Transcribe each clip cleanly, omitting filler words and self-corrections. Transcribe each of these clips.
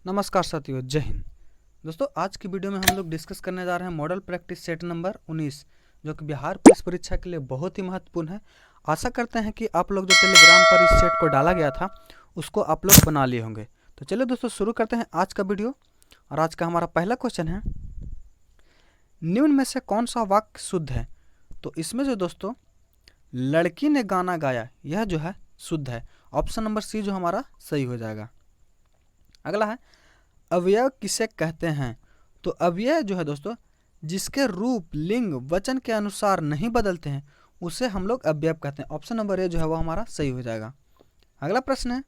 नमस्कार साथियों, जय हिंद। दोस्तों, आज की वीडियो में हम लोग डिस्कस करने जा रहे हैं मॉडल प्रैक्टिस सेट नंबर 19, जो कि बिहार पुलिस परीक्षा के लिए बहुत ही महत्वपूर्ण है। आशा करते हैं कि आप लोग जो टेलीग्राम पर इस सेट को डाला गया था उसको आप लोग बना लिए होंगे। तो चलिए दोस्तों, शुरू करते हैं आज का वीडियो। और आज का हमारा पहला क्वेश्चन है, निम्न में से कौन सा वाक्य शुद्ध है? तो इसमें जो दोस्तों लड़की ने गाना गाया, यह जो है शुद्ध है। ऑप्शन नंबर सी जो हमारा सही हो जाएगा। अगला है, अवयव किसे कहते हैं? तो अवयव जो है दोस्तों जिसके रूप, लिंग, वचन के अनुसार नहीं बदलते हैं उसे हम लोग अवयव कहते हैं। ऑप्शन नंबर ए जो है वो हमारा सही हो जाएगा। अगला प्रश्न है,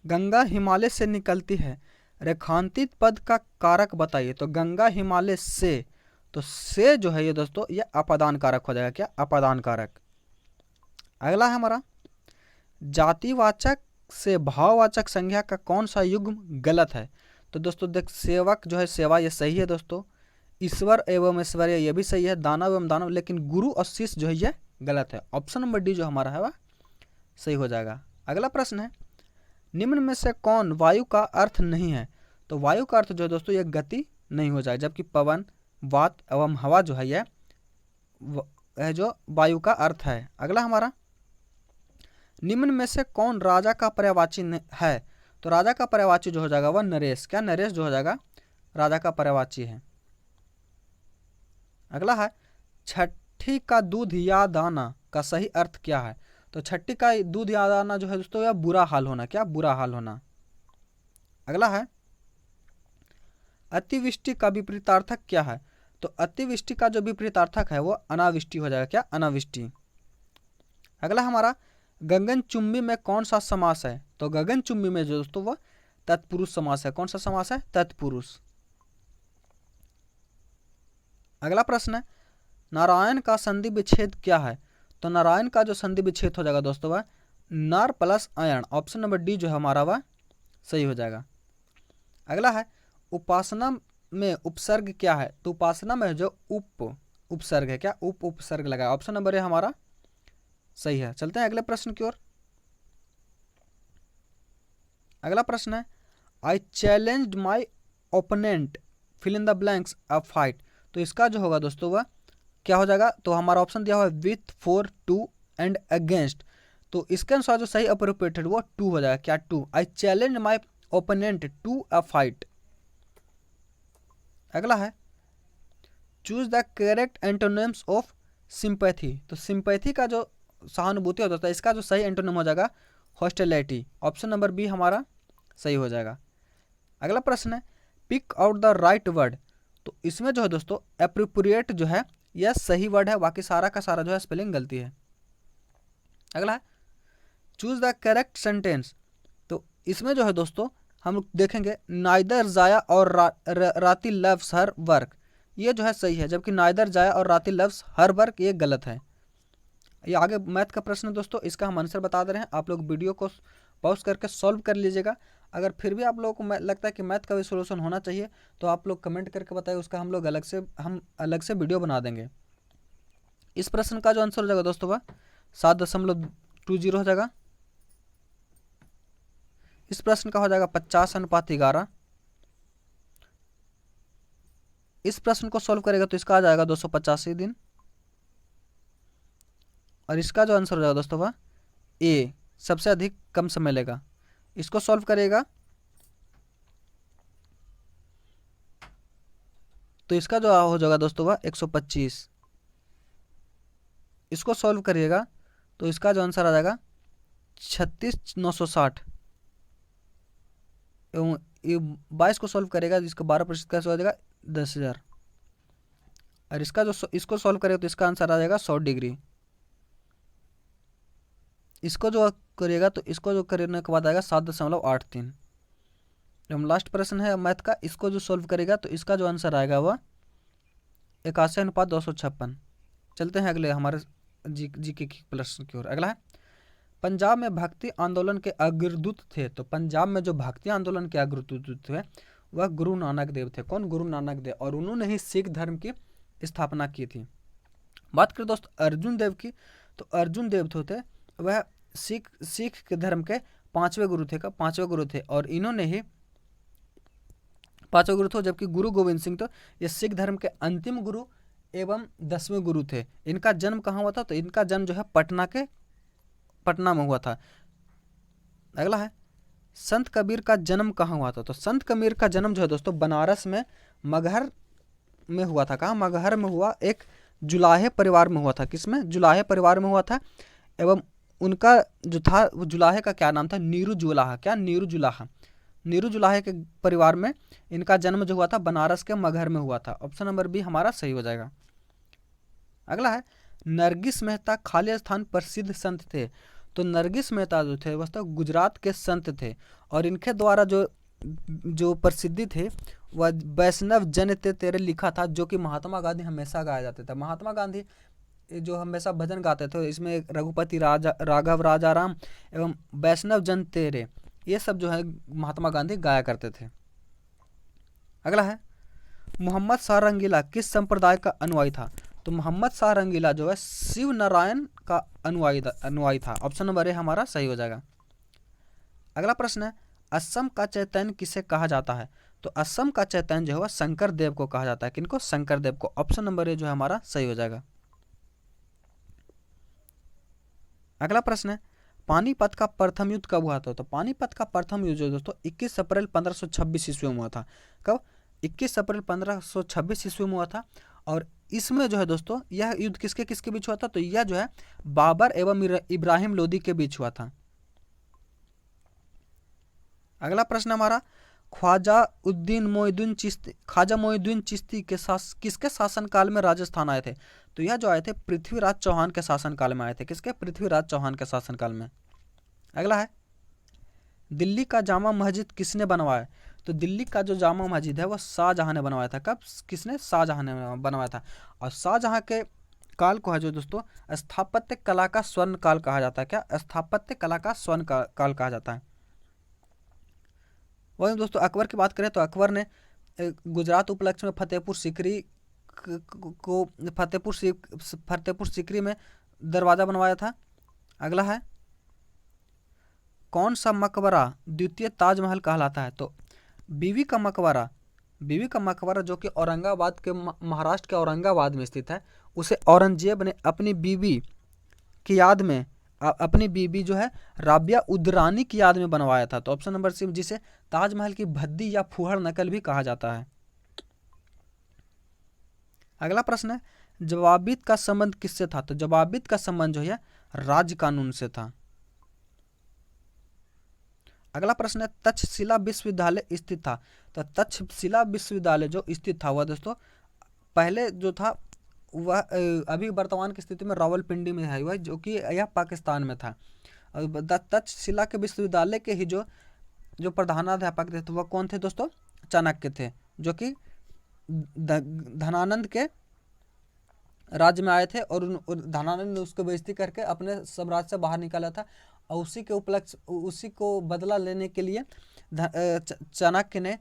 गंगा हिमालय से निकलती है, रेखांकित पद का कारक बताइए। तो गंगा हिमालय से, तो से जो है ये दोस्तों ये अपादान कारक हो जाएगा। क्या? अपादान कारक। अगला है हमारा, जातिवाचक से भाववाचक संज्ञा का कौन सा युग्म गलत है? तो दोस्तों देख, सेवक जो है सेवा, ये सही है दोस्तों। ईश्वर एवं ऐश्वर्य ये भी सही है। दानव एवं दानव, लेकिन गुरु और शिष्य जो है ये गलत है। ऑप्शन नंबर डी जो हमारा है वह सही हो जाएगा। अगला प्रश्न है, निम्न में से कौन वायु का अर्थ नहीं है? तो वायु का अर्थ जो है दोस्तों ये गति नहीं हो जाए, जबकि पवन, वात एवं हवा जो है यह जो वायु का अर्थ है। अगला हमारा, निम्न में से कौन राजा का पर्यायवाची है? तो राजा का पर्यायवाची जो हो जाएगा वह नरेश। क्या? नरेश जो हो जाएगा राजा का पर्यायवाची है। अगला है, छठी का दूध याद आना का सही अर्थ क्या है? तो छठी का दूध याद आना जो है दोस्तों यह बुरा हाल होना। क्या? बुरा हाल होना। अगला है, अतिवृष्टि का विपरीतार्थक क्या है? तो अतिवृष्टि का जो विपरीतार्थक है वो अनावृष्टि हो जाएगा। क्या? अनावृष्टि। अगला हमारा, गगनचुंबी में कौन सा समास है? तो गगनचुंबी में जो दोस्तों वह तत्पुरुष समास है। कौन सा समास है? तत्पुरुष। अगला प्रश्न है, नारायण का संधि विच्छेद क्या है? तो नारायण का जो संधि विच्छेद हो जाएगा दोस्तों वह नार plus ion. Option number D जो है हमारा वह सही हो जाएगा। अगला है, उपासना में उपसर्ग क्या है? तो उपासना में जो उपसर्ग है, क्या उपसर्ग लगा? ऑप्शन नंबर ए हमारा सही है। चलते हैं अगले प्रश्न की ओर। अगला प्रश्न है, I challenged my opponent fill in the blanks a fight. तो इसका जो होगा दोस्तों वह क्या हो जाएगा? तो हमारा ऑप्शन दिया हुआ है with, for, to and against. तो इसके अनुसार जो सही अप्रोप्रिएट है वो टू हो जाएगा। क्या? To. I challenge my opponent to a fight. अगला है, choose the correct antonyms of sympathy. तो सिंपैथी का जो सहानुभूति होता है इसका जो सही एंटोनिम हो जाएगा हॉस्टिलिटी। ऑप्शन नंबर बी हमारा सही हो जाएगा। अगला प्रश्न है, pick out the right word. तो इसमें जो है दोस्तों एप्रोप्रिएट जो है यह सही वर्ड है, बाकी सारा का सारा जो है स्पेलिंग गलती है। अगला है, चूज द करेक्ट सेंटेंस। तो इसमें जो है दोस्तों हम देखेंगे नाइदर जाया और राती लव्स हर वर्क, ये जो है सही है, जबकि नाइदर जाया और राती लव्स हर वर्क ये गलत है। ये आगे मैथ का प्रश्न है दोस्तों, इसका हम आंसर बता दे रहे हैं। आप लोग वीडियो को पॉज करके सॉल्व कर लीजिएगा। अगर फिर भी आप लोगों को लगता है कि मैथ का भी सोल्यूशन होना चाहिए तो आप लोग कमेंट करके बताइए, उसका हम लोग अलग से वीडियो बना देंगे। इस प्रश्न का जो आंसर हो जाएगा दोस्तों वह 7.20 हो जाएगा। इस प्रश्न का हो जाएगा 50:11। इस प्रश्न को सॉल्व करेगा तो इसका आ जाएगा 285 दिन। और इसका जो आंसर हो जाएगा दोस्तों वह ए, सबसे अधिक कम समय लेगा। इसको सॉल्व करेगा तो इसका जो हो जाएगा दोस्तों वह 125। इसको सॉल्व करिएगा तो इसका जो आंसर आ जाएगा 36,960। एवं ये 22 को सॉल्व करेगा जिसका 12% कैसे हो जाएगा 10,000। और इसका जो इसको सॉल्व करेगा तो इसका आंसर आ जाएगा 100 डिग्री। इसको जो करिएगा तो इसको जो करने के बाद आएगा 7.83। जो हम लास्ट प्रश्न है मैथ का, इसको जो सॉल्व करेगा तो इसका जो आंसर आएगा वह 81/256। चलते हैं अगले हमारे जी के प्रश्न की ओर। अगला है, पंजाब में भक्ति आंदोलन के अग्रदूत थे। तो पंजाब में जो भक्ति आंदोलन के अग्रदूत थे वह गुरु नानक देव थे। कौन? गुरु नानक देव। और उन्होंने ही सिख धर्म की स्थापना की थी। बात करें दोस्त अर्जुन देव की, तो अर्जुन देव थे वह सिख के धर्म के 5वें गुरु थे, कब 5वें गुरु थे, और इन्होंने ही 5वें गुरु थे, जबकि गुरु गोविंद सिंह तो ये सिख धर्म के अंतिम गुरु एवं 10वें गुरु थे। इनका जन्म कहाँ हुआ था? तो इनका जन्म जो है पटना में हुआ था। अगला है संत कबीर का जन्म कहाँ हुआ था? तो संत कबीर का जन्म जो है दोस्तों बनारस में मगहर में हुआ था। कहाँ? मगहर में हुआ, एक जुलाहे परिवार में हुआ था। किसमें? जुलाहे परिवार में हुआ था। एवं उनका जो था वो जुलाहे का क्या नाम था? नीरू जुलाहा। क्या? नीरू जुलाहा। नीरू जुलाहे के परिवार में इनका जन्म जो हुआ था बनारस के मगहर में हुआ था। ऑप्शन नंबर बी हमारा सही हो जाएगा। अगला है नरगिस मेहता खालिस्तान प्रसिद्ध संत थे। तो नरगिस मेहता जो थे वह तो गुजरात के संत थे, और इनके द्वारा जो प्रसिद्धि थे वह वैष्णव जन तेरे लिखा था, जो कि महात्मा गांधी हमेशा गाया जाता था। महात्मा गांधी जो हमेशा भजन गाते थे, इसमें रघुपति राघव राजाराम एवं वैष्णव जन तेरे, ये सब जो है महात्मा गांधी गाया करते थे। अगला है मोहम्मद शाह रंगीला किस संप्रदाय का अनुयायी था? तो मोहम्मद शाह रंगीला जो है शिव नारायण का अनुयायी था। ऑप्शन नंबर ए हमारा सही हो जाएगा। अगला प्रश्न है असम का चैतन्य किसे कहा जाता है? तो असम का चैतन्य जो है शंकर देव को कहा जाता है। किनको? शंकर देव को। ऑप्शन नंबर ए जो है हमारा सही हो जाएगा। अगला प्रश्न है पानीपत का प्रथम युद्ध कब हुआ था? तो पानीपत का प्रथम युद्ध जो दोस्तों 21 अप्रैल 1526 ईस्वी में हुआ था। कब? 21 अप्रैल 1526 ईस्वी में हुआ था। और इसमें जो है दोस्तों यह युद्ध किसके किसके बीच हुआ था? तो यह जो है बाबर एवं इब्राहिम लोदी के बीच हुआ था। अगला प्रश्न हमारा ख्वाजा मोइनुद्दीन चिश्ती के किसके शासनकाल में राजस्थान आए थे? तो यह जो आए थे पृथ्वीराज चौहान के शासनकाल में आए थे। किसके? पृथ्वीराज चौहान के शासनकाल में। अगला है दिल्ली का जामा मस्जिद किसने बनवाया? तो दिल्ली का जो जामा मस्जिद है वह शाहजहां ने बनवाया था। कब? किसने? शाहजहां ने बनवाया था। और शाहजहां के काल को है जो दोस्तों स्थापत्य कला का स्वर्ण काल कहा जाता है। क्या? स्थापत्य कला का स्वर्ण काल कहा जाता है। वही दोस्तों अकबर की बात करें तो अकबर ने गुजरात उपलक्ष्य में फतेहपुर सीकरी में दरवाज़ा बनवाया था। अगला है कौन सा मकबरा द्वितीय ताजमहल कहलाता है? तो बीवी का मकबरा जो कि औरंगाबाद के महाराष्ट्र के औरंगाबाद में स्थित है, उसे औरंगजेब ने अपनी बीवी की याद में अपनी बीबी जो है राबिया उदरानी की याद में बनवाया था। तो ऑप्शन नंबर सी, जिसे ताजमहल की भद्दी या फुहड़ नकल भी कहा जाता है। अगला प्रश्न है जवाबित का संबंध किससे था? तो जवाबित का संबंध जो है राज कानून से था। अगला प्रश्न है तक्षशिला विश्वविद्यालय स्थित था। तो तक्षशिला विश्वविद्यालय जो स्थित था वह दोस्तों पहले जो था वह अभी वर्तमान की स्थिति में रावलपिंडी में है वह, जो कि यह पाकिस्तान में था। तक्षशिला के विश्वविद्यालय के ही जो प्रधानाध्यापक थे तो वह कौन थे दोस्तों? चाणक्य थे, जो कि धनानंद के राज्य में आए थे, और धनानंद ने उसको बेइज्जती करके अपने साम्राज्य से बाहर निकाला था। और उसी को बदला लेने के लिए चाणक्य ने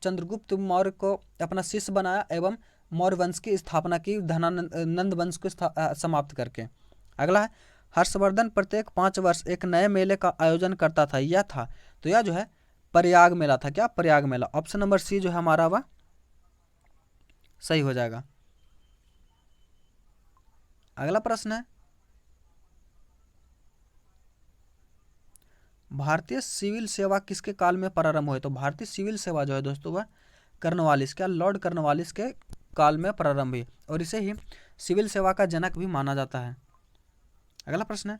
चंद्रगुप्त मौर्य को अपना शिष्य बनाया एवं मौर्य वंश की स्थापना की, नंद वंश को समाप्त करके। अगला है हर्षवर्धन प्रत्येक 5 वर्ष एक नए मेले का आयोजन करता था। यह था तो यह जो है प्रयाग मेला था। क्या? प्रयाग मेला। ऑप्शन नंबर सी जो है हमारा वह सही हो जाएगा। अगला प्रश्न है भारतीय सिविल सेवा किसके काल में प्रारंभ हुई? तो भारतीय सिविल सेवा जो है दोस्तों वह कर्नवालिस, क्या लॉर्ड कर्नवालिस के काल में प्रारंभ हुई, और इसे ही सिविल सेवा का जनक भी माना जाता है। अगला प्रश्न है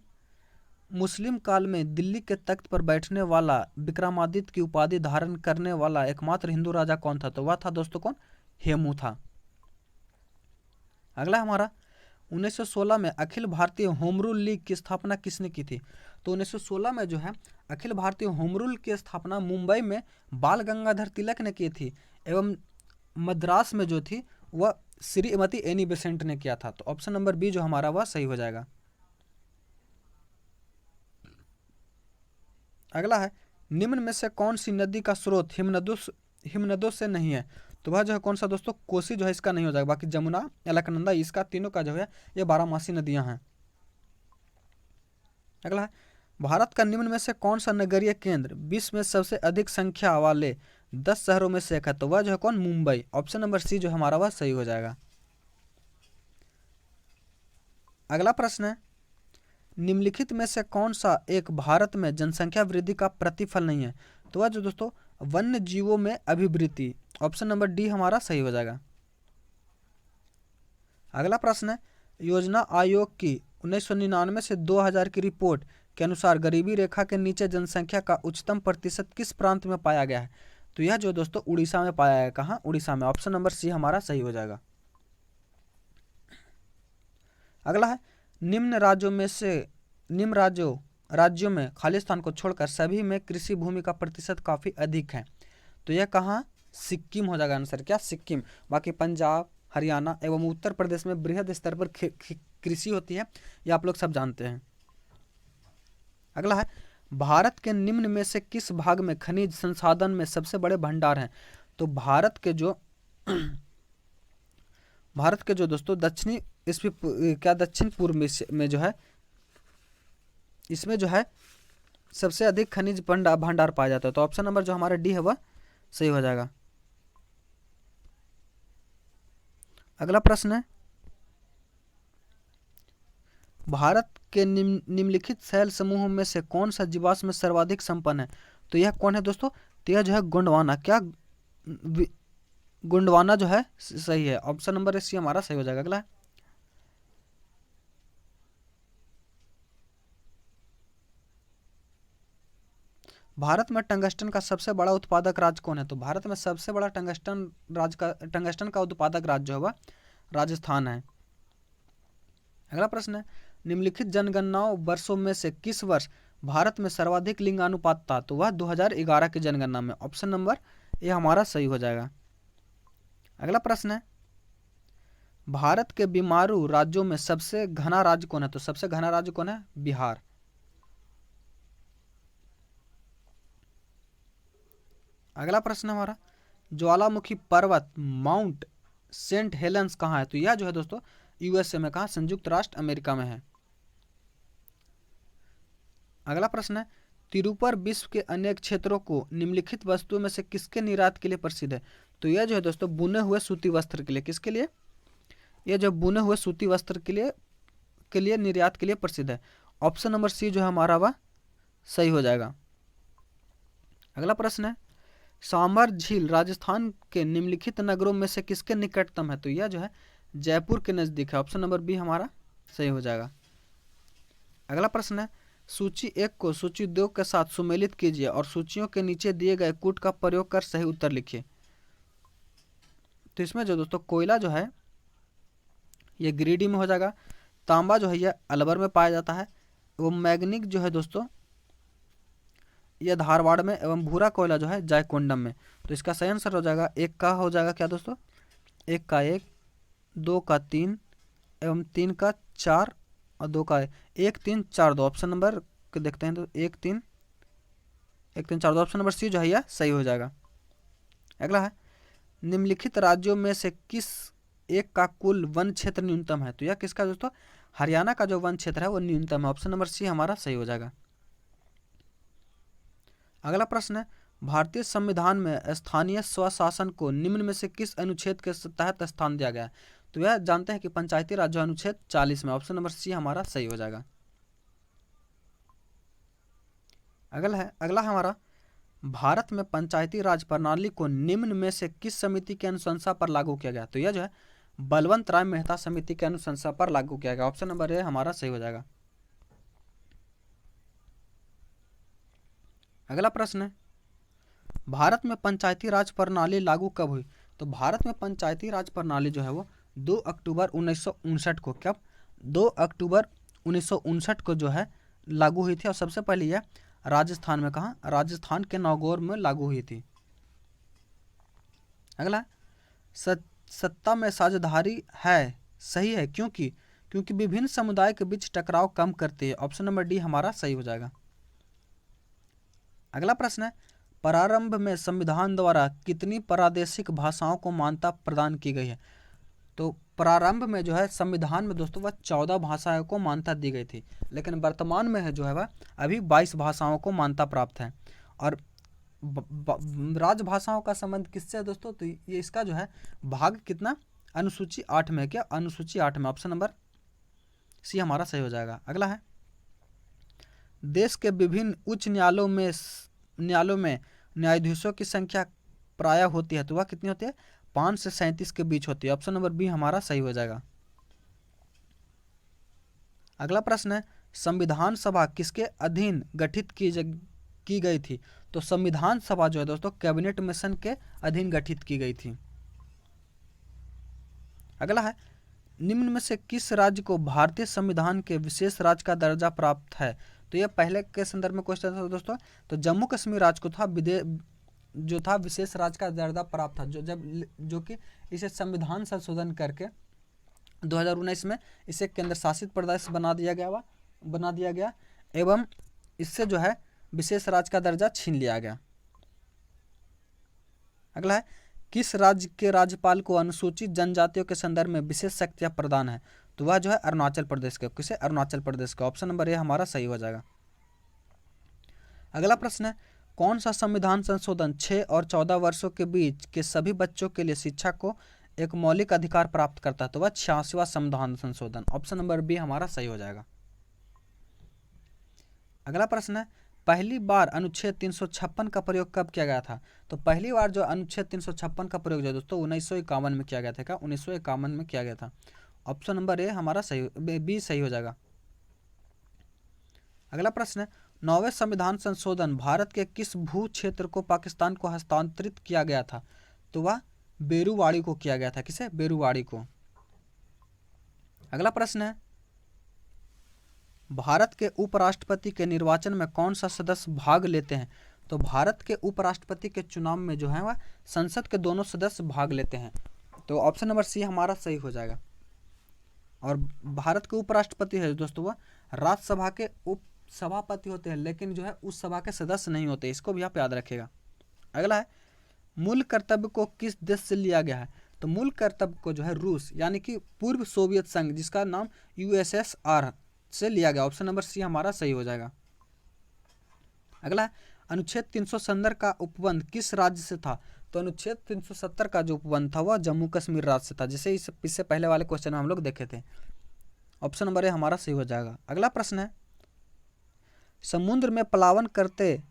मुस्लिम काल में दिल्ली के तख्त पर बैठने वाला विक्रमादित्य की उपाधि धारण करने वाला एकमात्र हिंदू राजा कौन था? तो वह था दोस्तों कौन? हेमू था। अगला हमारा 1916 में Akhil Bharatiya home rule league की स्थापना किसने की थी? तो 1916 में जो है अखिल भारतीय होम रूल की स्थापना मुंबई में बाल गंगाधर तिलक ने की थी, एवं मद्रास में जो थी वह श्रीमती एनी बेसेंट ने किया था। तो ऑप्शन नंबर बी जो हमारा वह सही हो जाएगा। अगला है निम्न में से कौन सी नदी का स्रोत हिमनदों से नहीं है? तो वह जो है कौन सा दोस्तों? कोसी जो है इसका नहीं हो जाएगा, बाकी जमुना, अलकनंदा, इसका तीनों का जो है ये 12 मासी नदियां हैं। अगला है भारत का निम्न में से कौन सा नगरीय केंद्र विश्व में सबसे अधिक संख्या वाले 10 शहरों में से एक है? तो वह जो है कौन? मुंबई। ऑप्शन नंबर सी जो हमारा वह सही हो जाएगा। अगला प्रश्न है, निम्नलिखित में से कौन सा एक भारत में जनसंख्या वृद्धि का प्रतिफल नहीं है? तो वह जो दोस्तों वन्य जीवों में अभिवृद्धि। ऑप्शन नंबर डी हमारा सही हो जाएगा। अगला प्रश्न है, योजना आयोग की 1999 से 2000 की रिपोर्ट के अनुसार गरीबी रेखा के नीचे जनसंख्या का उच्चतम प्रतिशत किस प्रांत में पाया गया है? तो यह जो दोस्तों उड़ीसा में पाया गया। कहाँ? उड़ीसा में। ऑप्शन नंबर सी हमारा सही हो जाएगा। अगला है, निम्न राज्यों में खालिस्तान को छोड़कर सभी में कृषि भूमि का प्रतिशत काफ़ी अधिक है। तो यह कहाँ? सिक्किम हो जाएगा आंसर। क्या? सिक्किम। बाकी पंजाब, हरियाणा एवं उत्तर प्रदेश में बृहद स्तर पर कृषि होती है, ये आप लोग सब जानते हैं। अगला है, भारत के निम्न में से किस भाग में खनिज संसाधन में सबसे बड़े भंडार हैं? तो भारत के जो दोस्तों दक्षिण पूर्व में जो है, इसमें जो है सबसे अधिक खनिज भंडार पाया जाता है। तो ऑप्शन नंबर जो हमारा डी है वह सही हो जाएगा। अगला प्रश्न है, भारत के निम्नलिखित शैल समूहों में से कौन सा जीवाश्म में सर्वाधिक संपन्न है? तो यह कौन है दोस्तों? तो यह जो है गोंडवाना। क्या? गोंडवाना जो है सही है। ऑप्शन नंबर सी हमारा सही हो जाएगा। अगला है, भारत में टंगस्टन का सबसे बड़ा उत्पादक राज्य कौन है? तो भारत में सबसे बड़ा टंगस्टन का उत्पादक राज्य जो है वह राजस्थान है। अगला प्रश्न है, निम्नलिखित जनगणनाओं वर्षों में से किस वर्ष भारत में सर्वाधिक लिंगानुपात था? तो वह 2011 की जनगणना में। ऑप्शन नंबर ए हमारा सही हो जाएगा। अगला प्रश्न है, भारत के बीमारू राज्यों में सबसे घना राज्य कौन है? तो सबसे घना राज्य कौन है? बिहार। अगला प्रश्न हमारा, ज्वालामुखी पर्वत माउंट सेंट हेलेंस कहाँ है? तो यह जो है दोस्तों यूएसए में। कहाँ? संयुक्त राष्ट्र अमेरिका में है। अगला प्रश्न है, तिरुपर विश्व के अनेक क्षेत्रों को निम्नलिखित वस्तुओं में से किसके निर्यात के लिए प्रसिद्ध है? तो यह जो है दोस्तों बुने हुए सूती वस्त्र के लिए। किसके लिए? यह जो बुने हुए सूती वस्त्र के लिए निर्यात के लिए प्रसिद्ध है। ऑप्शन नंबर सी जो है हमारा वह सही हो जाएगा। अगला प्रश्न है, सांभर झील राजस्थान के निम्नलिखित नगरों में से किसके निकटतम है? तो यह जो है जयपुर के नज़दीक है। ऑप्शन नंबर बी हमारा सही हो जाएगा। अगला प्रश्न है, सूची 1 को सूची 2 के साथ सुमेलित कीजिए और सूचियों के नीचे दिए गए कूट का प्रयोग कर सही उत्तर लिखिए। तो इसमें जो दोस्तों कोयला जो है ये गिरिडीह में हो जाएगा, तांबा जो है यह अलवर में पाया जाता है, वो मैग्नीज जो है दोस्तों यह धारवाड़ में, एवं भूरा कोयला जो है जायकोंडम में। तो इसका सही आंसर हो जाएगा 1 का हो जाएगा क्या दोस्तों? 1 का 1, 2 का 3 एवं 3 का 4 और 2 का 1 3 4 2। ऑप्शन नंबर को देखते हैं तो 1 3 4 2। ऑप्शन नंबर सी जो है यह सही हो जाएगा। अगला है, निम्नलिखित राज्यों में से किस एक का कुल वन क्षेत्र न्यूनतम है? तो यह किसका दोस्तों? हरियाणा का जो वन क्षेत्र है वो न्यूनतम है। ऑप्शन नंबर सी हमारा सही हो जाएगा। अगला प्रश्न है, भारतीय संविधान में स्थानीय स्वशासन को निम्न में से किस अनुच्छेद के तहत स्थान दिया गया है? तो यह जानते हैं कि पंचायती राज अनुच्छेद 40 में। ऑप्शन नंबर सी हमारा सही हो जाएगा। अगला हमारा, भारत में पंचायती राज प्रणाली को निम्न में से किस समिति की अनुशंसा पर लागू किया गया? तो यह जो है बलवंत राय मेहता समिति की अनुशंसा पर लागू किया गया। ऑप्शन नंबर ए हमारा सही हो जाएगा। अगला प्रश्न है, भारत में पंचायती राज प्रणाली लागू कब हुई? तो भारत में पंचायती राज प्रणाली जो है वो 2 अक्टूबर 1959 को, कब? 2 अक्टूबर 1959 को जो है लागू हुई थी। और सबसे पहले यह राजस्थान में, कहाँ? राजस्थान के नागौर में लागू हुई थी। अगला, सत्ता में साझेदारी है सही है क्योंकि विभिन्न समुदाय के बीच टकराव कम करती है। ऑप्शन नंबर डी हमारा सही हो जाएगा। अगला प्रश्न है, प्रारंभ में संविधान द्वारा कितनी प्रादेशिक भाषाओं को मान्यता प्रदान की गई है? तो प्रारंभ में जो है संविधान में दोस्तों वह 14 भाषाओं को मान्यता दी गई थी, लेकिन वर्तमान में है जो है वह अभी 22 भाषाओं को मान्यता प्राप्त है। और राजभाषाओं का संबंध किससे है दोस्तों? तो ये इसका जो है भाग कितना, अनुसूची 8 में, क्या अनुसूची 8 में, ऑप्शन नंबर सी हमारा सही हो जाएगा। अगला है, देश के विभिन्न उच्च न्यायालयों में न्यायाधीशों की संख्या प्रायः होती है, तो वह कितनी होती है? 5 से 37 के बीच होती है। ऑप्शन नंबर बी हमारा सही हो जाएगा। अगला प्रश्न है, संविधान सभा किसके अधीन गठित की गई थी? तो संविधान सभा जो है दोस्तों कैबिनेट मिशन के अधीन गठित की गई थी। अगला है, निम्न में से किस राज्य को भारतीय संविधान के विशेष राज्य का दर्जा प्राप्त है? तो यह पहले के संदर्भ में क्वेश्चन था दोस्तों, तो जम्मू कश्मीर राज्य को था विशेष राज्य का दर्जा प्राप्त था, जो कि इसे संविधान संशोधन करके 2019 में इसे केंद्र शासित प्रदेश बना दिया गया एवं इससे जो है विशेष राज्य का दर्जा छीन लिया गया। अगला है, किस राज्य के राज्यपाल को अनुसूचित जनजातियों के संदर्भ में विशेष शक्तियां प्रदान है? तो वह जो है अरुणाचल प्रदेश के, किसे? अरुणाचल प्रदेश का। ऑप्शन नंबर ए हमारा सही हो जाएगा। अगला प्रश्न है, कौन सा संविधान संशोधन 6 और 14 वर्षों के बीच के सभी बच्चों के लिए शिक्षा को एक मौलिक अधिकार प्राप्त करता है? तो वह 86वां संविधान संशोधन। ऑप्शन नंबर बी हमारा सही हो जाएगा। अगला प्रश्न है, पहली बार अनुच्छेद 356 का प्रयोग कब किया गया था? तो पहली बार जो अनुच्छेद 356 का प्रयोग जो दोस्तों 1951 में किया गया था। क्या 1951 में किया गया था? ऑप्शन नंबर ए हमारा सही, बी सही हो जाएगा। अगला प्रश्न है, 9वें संविधान संशोधन भारत के किस भू क्षेत्र को पाकिस्तान को हस्तांतरित किया गया था? तो वह बेरुवाड़ी को किया गया था। किसे? बेरुवाड़ी को। अगला प्रश्न है, भारत के उपराष्ट्रपति के निर्वाचन में कौन सा सदस्य भाग लेते हैं? तो भारत के उपराष्ट्रपति के चुनाव में जो है वह संसद के दोनों सदस्य भाग लेते हैं। तो ऑप्शन नंबर सी हमारा सही हो जाएगा। और भारत के उपराष्ट्रपति है दोस्तों वह राज्यसभा के उप सभापति होते हैं, लेकिन जो है उस सभा के सदस्य नहीं होते, इसको भी आप याद रखिएगा। अगला है, मूल कर्तव्य को किस देश से लिया गया है? तो मूल कर्तव्य को जो है रूस यानी कि पूर्व सोवियत संघ जिसका नाम USSR से लिया गया। ऑप्शन नंबर सी हमारा सही हो जाएगा। अगला, अनुच्छेद 370 का उपबंध किस राज्य से था? तो अनुच्छेद 370 का जो उपबंध था वह जम्मू कश्मीर राज्य से था, जिसे इससे पहले वाले क्वेश्चन में हम लोग देखे थे। ऑप्शन नंबर ए हमारा सही हो जाएगा। अगला प्रश्न है, समुद्र में प्लावन करते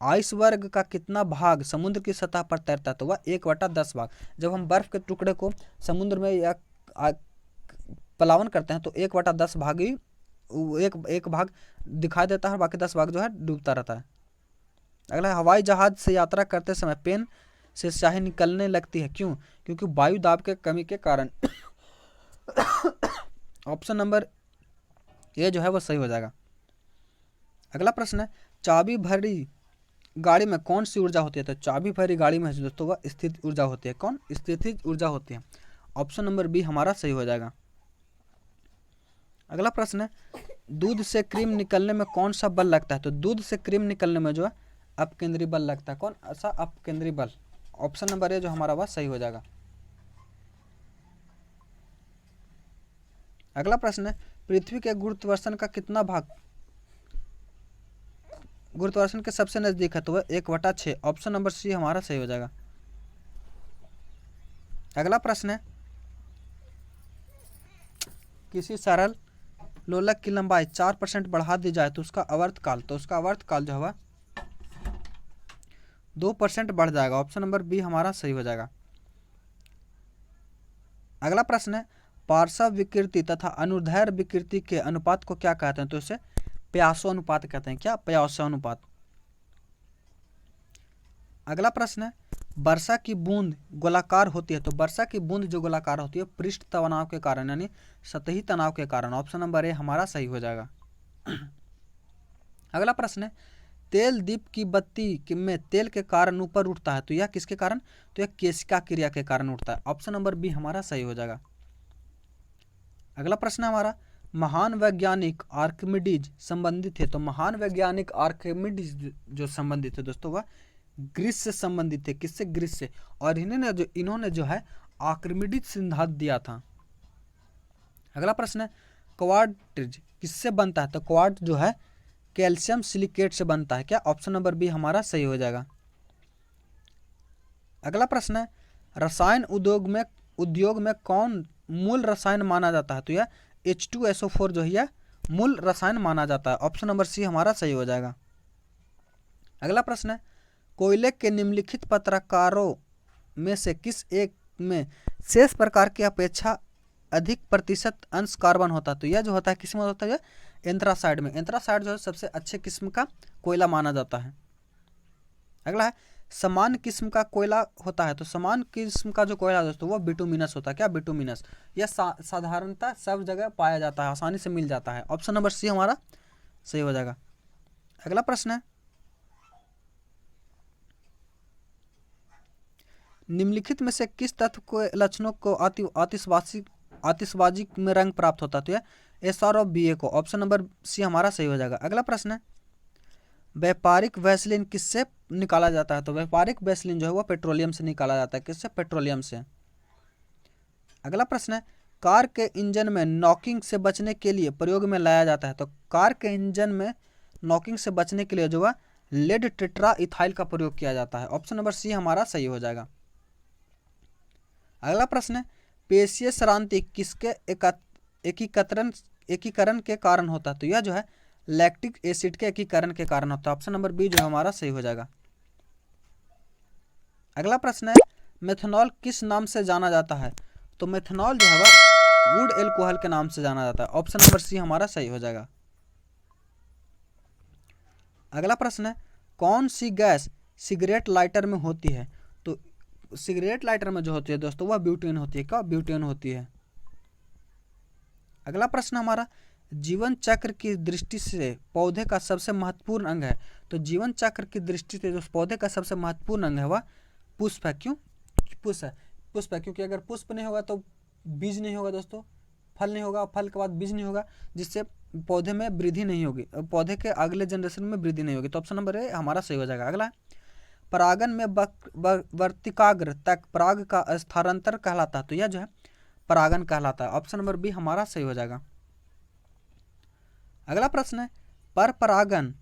आइसबर्ग का कितना भाग समुद्र की सतह पर तैरता है? तो वह 1/10 भाग। जब हम बर्फ के टुकड़े को समुद्र में या प्लावन करते हैं तो 1/10 भाग ही एक भाग दिखाई देता है, बाकी 10 भाग जो है डूबता रहता है। अगला, हवाई जहाज से यात्रा करते समय पेन से स्याही निकलने लगती है, क्यों? क्योंकि वायु दाब के कमी के कारण। ऑप्शन नंबर ए जो है वो सही हो जाएगा। अगला प्रश्न है, चाबी भरी गाड़ी में कौन सी ऊर्जा होती है? तो चाबी भरी गाड़ी में दोस्तों वह स्थित ऊर्जा होती है। कौन? स्थितिज ऊर्जा होती है। ऑप्शन नंबर बी हमारा सही हो जाएगा। अगला प्रश्न है, दूध से क्रीम निकलने में कौन सा बल लगता है? तो दूध से क्रीम निकलने में जो है अपकेंद्री बल लगता है। कौन सा? अपकेंद्री बल। ऑप्शन नंबर ए जो हमारा वह सही हो जाएगा। अगला प्रश्न है, पृथ्वी के गुरुत्वाकर्षण का कितना भाग गुरुत्वाकर्षण के सबसे नजदीक है? तो वह 1/6। ऑप्शन नंबर सी हमारा सही हो जाएगा। अगला प्रश्न है, किसी सरल लोलक की लंबाई 4% बढ़ा दी जाए तो उसका आवर्तकाल, तो उसका आवर्तकाल जो है 2% बढ़ जाएगा। ऑप्शन नंबर बी हमारा सही हो जाएगा। अगला प्रश्न है, पार्श्व विकृति तथा अनुदैर्ध्य विकृति के अनुपात को क्या कहते हैं? तो इसे प्यासो अनुपात कहते हैं। क्या? प्यासो अनुपात। अगला प्रश्न है, वर्षा की बूंद गोलाकार होती है, तो वर्षा की बूंद जो गोलाकार होती है पृष्ठ तनाव के कारण यानी सतही तनाव के कारण। ऑप्शन नंबर ए हमारा सही हो जाएगा। अगला प्रश्न है, तेल दीप की बत्ती में तेल के कारण ऊपर उठता है, तो यह किसके कारण? तो यह केशिका क्रिया के कारण उठता है। ऑप्शन नंबर बी हमारा सही हो जाएगा। अगला प्रश्न है हमारा, महान वैज्ञानिक आर्किमिडीज संबंधित है, तो महान वैज्ञानिक आर्किमिडीज जो संबंधित है दोस्तों वह ग्रीस से संबंधित है। किससे? ग्रीस से। और इन्होंने जो है आर्किमिडीज सिद्धांत दिया था। अगला प्रश्न है क्वार्ट्ज किससे बनता है? तो क्वार्ट्ज जो है कैल्शियम सिलिकेट से बनता है। क्या? ऑप्शन नंबर बी हमारा सही हो जाएगा। अगला प्रश्न है रसायन उद्योग में कौन मूल रसायन माना जाता है? तो यह H2SO4 जो है मूल रसायन माना जाता है। ऑप्शन नंबर सी हमारा सही हो जाएगा। अगला प्रश्न है कोयले के निम्नलिखित पत्रकारों में से किस एक में शेष प्रकार की अपेक्षा अधिक प्रतिशत अंश कार्बन होता है? तो यह जो होता है किस में होता है? एंथ्रासाइड में। एंथ्रासाइड जो है सबसे अच्छे किस्म का कोयला माना जाता है। अगला है समान किस्म का कोयला होता है। तो समान किस्म का जो कोयला दोस्तों वो बिटुमिनस होता है। क्या? बिटुमिनस। यह साधारणतः सब जगह पाया जाता है, आसानी से मिल जाता है। ऑप्शन नंबर सी हमारा सही हो जाएगा। अगला प्रश्न है निम्नलिखित में से किस तत्व को लक्षणों को आतिशबाजी में रंग प्राप्त होता है? तो यह SR और BA को। ऑप्शन नंबर सी हमारा सही हो जाएगा। अगला प्रश्न है व्यापारिक वैसलीन किससे निकाला जाता है? तो व्यापारिक वैसलीन जो है वो पेट्रोलियम से निकाला जाता है। किससे? पेट्रोलियम से। अगला प्रश्न है कार के इंजन में नॉकिंग से बचने के लिए प्रयोग में लाया जाता है। तो कार के इंजन में नॉकिंग से बचने के लिए जो है लेड टेट्रा इथाइल का प्रयोग किया जाता है। ऑप्शन नंबर सी हमारा सही हो जाएगा। अगला प्रश्न है पेशीय श्रांति किसके एकीकरण के कारण होता है? तो यह जो है लैक्टिक एसिड के एकीकरण के कारण होता है। ऑप्शन नंबर बी जो हमारा सही हो जाएगा। अगला प्रश्न है मेथनॉल किस नाम से जाना जाता है? तो मेथनॉल जो है वह वुड एल्कोहल के नाम से जाना जाता है। ऑप्शन नंबर सी हमारा सही हो जाएगा। अगला प्रश्न है कौन सी गैस सिगरेट लाइटर में होती है? तो सिगरेट लाइटर में जो होती है दोस्तों वह ब्यूटेन होती है। क्या? ब्यूटेन होती है। अगला प्रश्न हमारा जीवन चक्र की दृष्टि से पौधे का सबसे महत्वपूर्ण अंग है। तो जीवन चक्र की दृष्टि से जो पौधे का सबसे महत्वपूर्ण अंग है वह पुष्प है। क्यों? पुष्प है क्योंकि अगर पुष्प नहीं होगा तो बीज नहीं होगा दोस्तों, फल नहीं होगा, फल के बाद बीज नहीं होगा, जिससे पौधे में वृद्धि नहीं होगी, पौधे के अगले जनरेशन में वृद्धि नहीं होगी। तो ऑप्शन नंबर ए हमारा सही हो जाएगा। अगला परागन में वर्तिकाग्र तक पराग का स्थानांतरण कहलाता है। तो यह जो है परागन कहलाता है। ऑप्शन नंबर बी हमारा सही हो जाएगा। अगला प्रश्न है पर परागन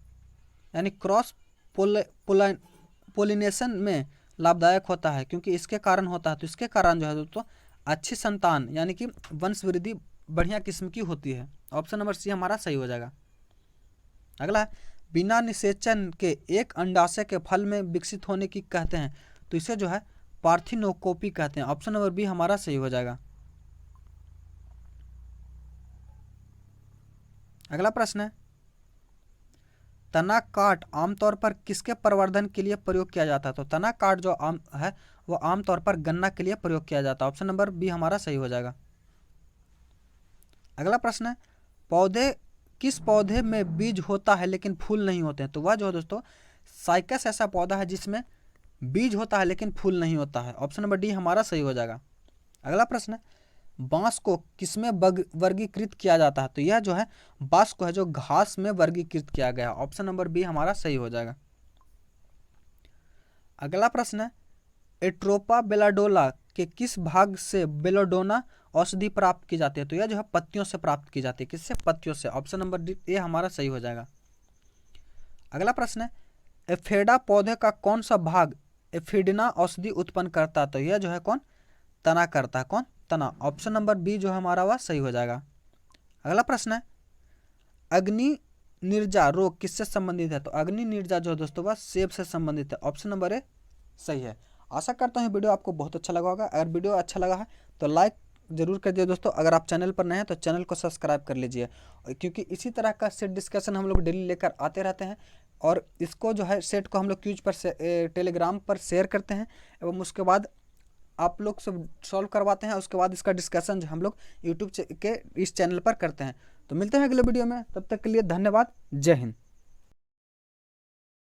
यानी क्रॉस पोलिनेशन में लाभदायक होता है क्योंकि इसके कारण होता है। तो इसके कारण जो है दोस्तों अच्छी संतान यानी कि वंश वृद्धि बढ़िया किस्म की होती है। ऑप्शन नंबर सी हमारा सही हो जाएगा। अगला है बिना निषेचन के एक अंडाशय के फल में विकसित होने की कहते हैं। तो इसे जो है पार्थिनोकोपी कहते हैं। ऑप्शन नंबर बी हमारा सही हो जाएगा। अगला प्रश्न है तना काट आमतौर पर किसके प्रवर्धन के लिए प्रयोग किया जाता है? तो तना काट जो है वो आमतौर पर गन्ना के लिए प्रयोग किया जाता है। ऑप्शन नंबर बी हमारा सही हो जाएगा। अगला प्रश्न है किस पौधे में बीज होता है लेकिन फूल नहीं होते हैं? तो वह जो है दोस्तों साइकस ऐसा पौधा है जिसमें बीज होता है लेकिन फूल नहीं होता है। ऑप्शन नंबर डी हमारा सही हो जाएगा। अगला प्रश्न है बांस को किसमें वर्गीकृत किया जाता है? तो यह जो है बांस को है जो घास में वर्गीकृत किया गया है। ऑप्शन नंबर बी हमारा सही हो जाएगा। अगला प्रश्न है एट्रोपा बेलाडोला के किस भाग से बेलाडोना औषधि प्राप्त की जाती है? तो यह जो है पत्तियों से प्राप्त की जाती है। किससे? पत्तियों से। ऑप्शन नंबर डी ये हमारा सही हो जाएगा। अगला प्रश्न है एफेडा पौधे का कौन सा भाग एफिडना औषधि उत्पन्न करता है? तो यह जो है कौन? तना करता है। कौन? तना। ऑप्शन नंबर बी जो है हमारा वह सही हो जाएगा। अगला प्रश्न है अग्नि निर्जा रोग किससे संबंधित है? तो अग्नि निर्जा जो है दोस्तों वह सेब से संबंधित है। ऑप्शन नंबर ए सही है। आशा करता हूँ वीडियो आपको बहुत अच्छा लगा होगा। अगर वीडियो अच्छा लगा है तो लाइक जरूर कर दिए दोस्तों। अगर आप चैनल पर नए हैं तो चैनल को सब्सक्राइब कर लीजिए क्योंकि इसी तरह का सेट डिस्कशन हम लोग डेली लेकर आते रहते हैं और इसको जो है सेट को हम लोग क्यूज पर टेलीग्राम पर शेयर करते हैं एवं उसके बाद आप लोग सब सॉल्व करवाते हैं। उसके बाद इसका डिस्कशन हम लोग यूट्यूब के इस चैनल पर करते हैं। तो मिलते हैं अगले वीडियो में, तब तक के लिए धन्यवाद। जय हिंद।